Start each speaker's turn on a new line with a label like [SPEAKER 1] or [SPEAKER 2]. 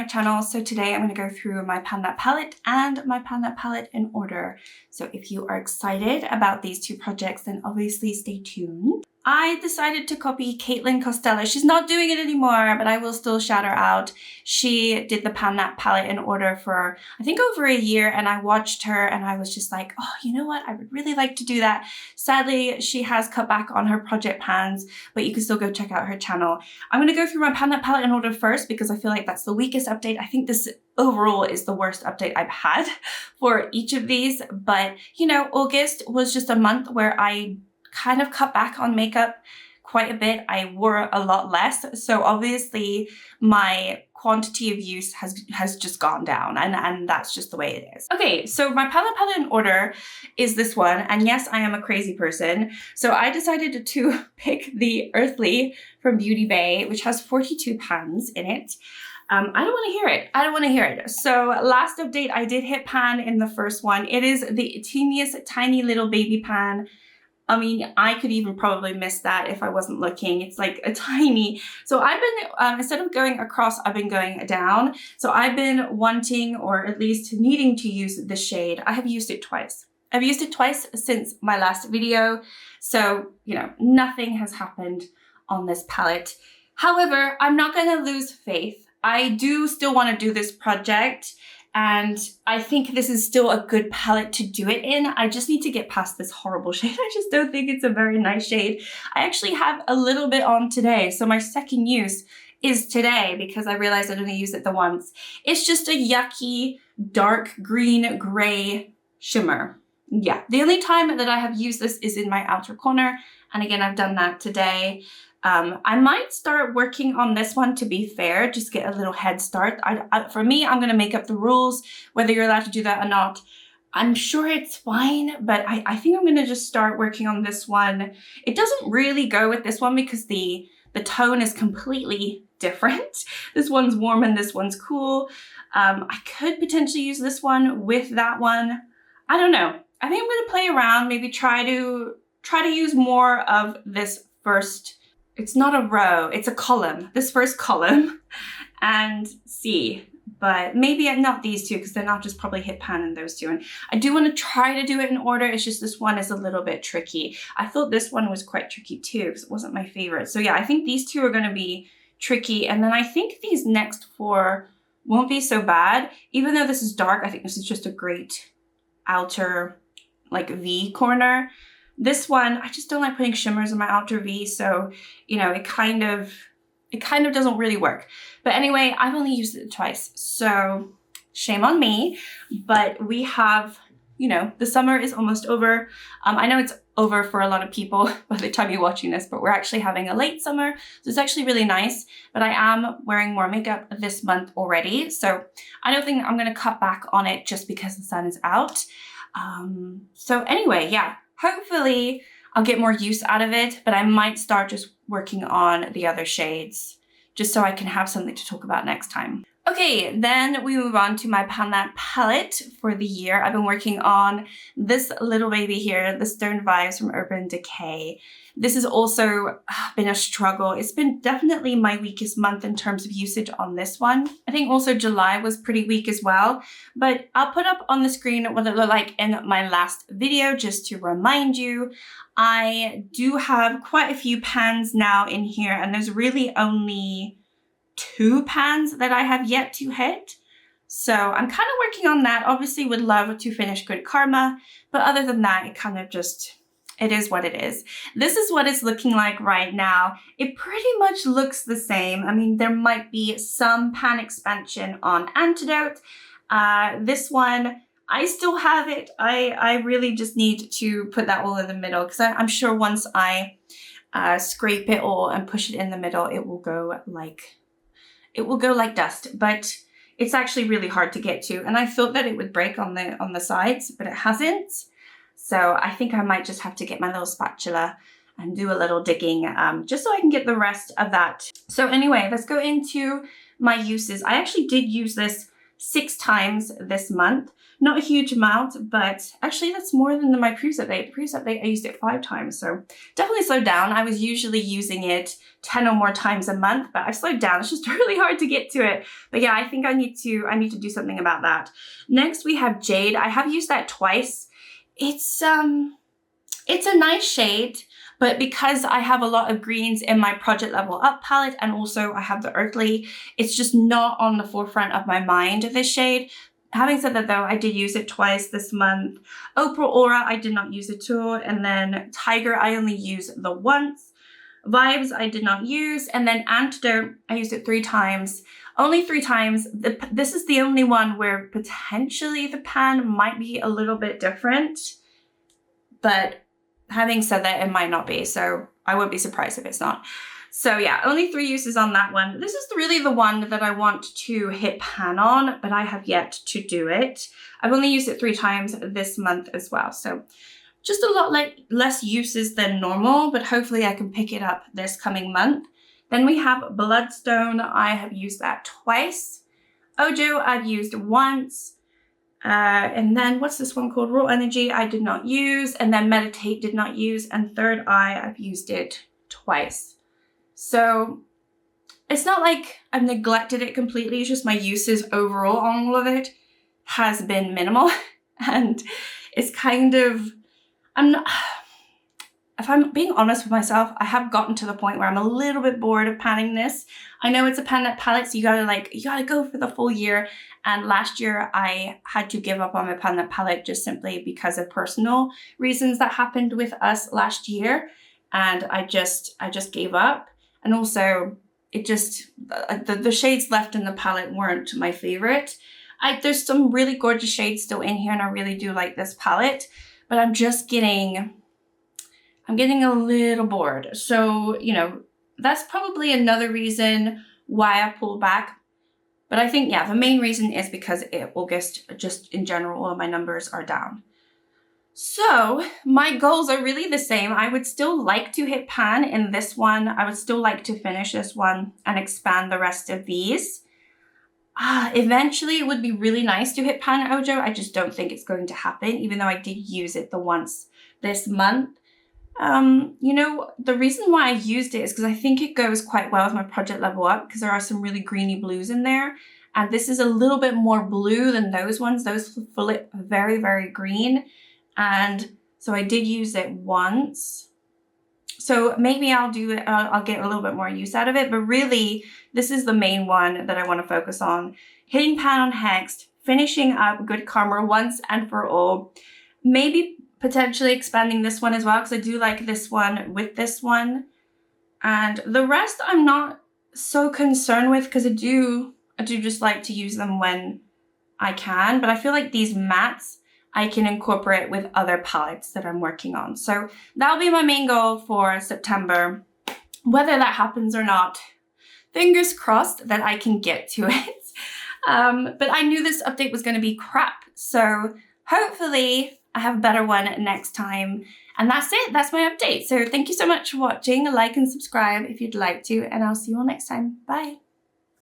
[SPEAKER 1] channel. So today I'm going to go through my Pan That palette and my Pan That palette in order. So if you are excited about these two projects, then obviously stay tuned. I decided to copy Caitlin Costello. She's not doing it anymore, but I will still shout her out. She did the Pan That palette in order for, I think, over a year, and I watched her and I was just like, oh, you know what? I would really like to do that. Sadly, she has cut back on her project pans, but you can still go check out her channel. I'm going to go through my Pan That palette in order first because I feel like that's the weakest update. I think this overall is the worst update I've had for each of these, but you know, August was just a month where I kind of cut back on makeup quite a bit. I wore a lot less, so obviously my quantity of use has just gone down, and that's just the way it is. Okay, so my Pan That palette in order is this one, and yes, I am a crazy person, so I decided to pick the Earthly from Beauty Bay, which has 42 pans in it. I don't want to hear it. I don't want to hear it. So last update, I did hit pan in the first one. It is the teeniest tiny little baby pan. I mean, I could even probably miss that if I wasn't looking. It's like a tiny. So I've been, instead of going across, I've been going down. So I've been wanting, or at least needing to use this shade. I have used it twice. I've used it twice since my last video. So, you know, nothing has happened on this palette. However, I'm not going to lose faith. I do still want to do this project. And I think this is still a good palette to do it in. I just need to get past this horrible shade. I just don't think it's a very nice shade. I actually have a little bit on today. So my second use is today because I realized I'd only used it the once. It's just a yucky, dark green gray shimmer. Yeah, the only time that I have used this is in my outer corner. And again, I've done that today. I might start working on this one, to be fair, just get a little head start. For me, I'm going to make up the rules, whether you're allowed to do that or not. I'm sure it's fine, but I think I'm going to just start working on this one. It doesn't really go with this one because the tone is completely different. This one's warm and this one's cool. I could potentially use this one with that one. I don't know. I think I'm going to play around, maybe try to use more of this first. It's not a row, it's a column, this first column, and see. But maybe not these two, because then I'll just probably hit pan in those two. And I do want to try to do it in order, it's just this one is a little bit tricky. I thought this one was quite tricky too, because it wasn't my favorite. So yeah, I think these two are going to be tricky. And then I think these next four won't be so bad. Even though this is dark, I think this is just a great outer, like, V corner. This one, I just don't like putting shimmers in my outer V, so, you know, it kind of doesn't really work. But anyway, I've only used it twice, so shame on me. But we have, you know, the summer is almost over. I know it's over for a lot of people by the time you're watching this, but we're actually having a late summer, so it's actually really nice. But I am wearing more makeup this month already, so I don't think I'm going to cut back on it just because the sun is out. So anyway, yeah. Hopefully I'll get more use out of it, but I might start just working on the other shades just so I can have something to talk about next time. Okay, then we move on to my Pan That palette for the year. I've been working on this little baby here, the Stern Vibes from Urban Decay. This has also been a struggle. It's been definitely my weakest month in terms of usage on this one. I think also July was pretty weak as well, but I'll put up on the screen what it looked like in my last video just to remind you. I do have quite a few pans now in here, and there's really only 2 pans that I have yet to hit. So I'm kind of working on that. Obviously would love to finish Good Karma, but other than that, it kind of just, it is what it is. This is what it's looking like right now. It pretty much looks the same. I mean, there might be some pan expansion on Antidote. This one, I still have it. I really just need to put that all in the middle because I'm sure once I scrape it all and push it in the middle, it will go like dust. But it's actually really hard to get to. And I thought that it would break on the sides, but it hasn't. So I think I might just have to get my little spatula and do a little digging just so I can get the rest of that. So anyway, let's go into my uses. I actually did use this 6 times this month. Not a huge amount, but actually that's more than my previous update. The previous update I used it 5 times, so definitely slowed down. I was usually using it 10 or more times a month, but I've slowed down. It's just really hard to get to it. But yeah, I think I need to do something about that. Next we have Jade. I have used that twice. It's a nice shade, but because I have a lot of greens in my Project Level Up palette, and also I have the Earthly, it's just not on the forefront of my mind, this shade. Having said that though, I did use it twice this month. Oprah Aura, I did not use at all. And then Tiger, I only used the once. Vibes, I did not use. And then Antidote, I used it 3 times. Only 3 times. This is the only one where potentially the pan might be a little bit different. But having said that, it might not be. So I wouldn't be surprised if it's not. So yeah, only 3 uses on that one. This is really the one that I want to hit pan on, but I have yet to do it. I've only used it 3 times this month as well. So just a lot less uses than normal, but hopefully I can pick it up this coming month. Then we have Bloodstone. I have used that twice. Ojo, I've used once. And then what's this one called? Raw Energy, I did not use. And then Meditate, did not use. And Third Eye, I've used it twice. So it's not like I've neglected it completely. It's just my uses overall on all of it has been minimal. And it's kind of, if I'm being honest with myself, I have gotten to the point where I'm a little bit bored of panning this. I know it's a pan palette, so you gotta go for the full year. And last year I had to give up on my pan palette just simply because of personal reasons that happened with us last year. And I just gave up. And also it just, the shades left in the palette weren't my favorite. There's some really gorgeous shades still in here and I really do like this palette, but I'm getting a little bored. So, you know, that's probably another reason why I pulled back. But I think, yeah, the main reason is because August, just in general, all of my numbers are down. So my goals are really the same. I would still like to hit pan in this one. I would still like to finish this one and expand the rest of these. Eventually it would be really nice to hit pan Ojo. I just don't think it's going to happen, even though I did use it the once this month. You know, the reason why I used it is because I think it goes quite well with my Project Level Up because there are some really greeny blues in there. And this is a little bit more blue than those ones. Those flip very, very green. And so I did use it once. So maybe I'll do it, I'll get a little bit more use out of it. But really, this is the main one that I want to focus on. Hitting pan on Hexed, finishing up Good Karma once and for all. Maybe potentially expanding this one as well, because I do like this one with this one. And the rest I'm not so concerned with because I do just like to use them when I can. But I feel like these mattes I can incorporate with other palettes that I'm working on. So that'll be my main goal for September. Whether that happens or not, fingers crossed that I can get to it. But I knew this update was going to be crap. So hopefully I have a better one next time. And that's it. That's my update. So thank you so much for watching. Like and subscribe if you'd like to. And I'll see you all next time. Bye.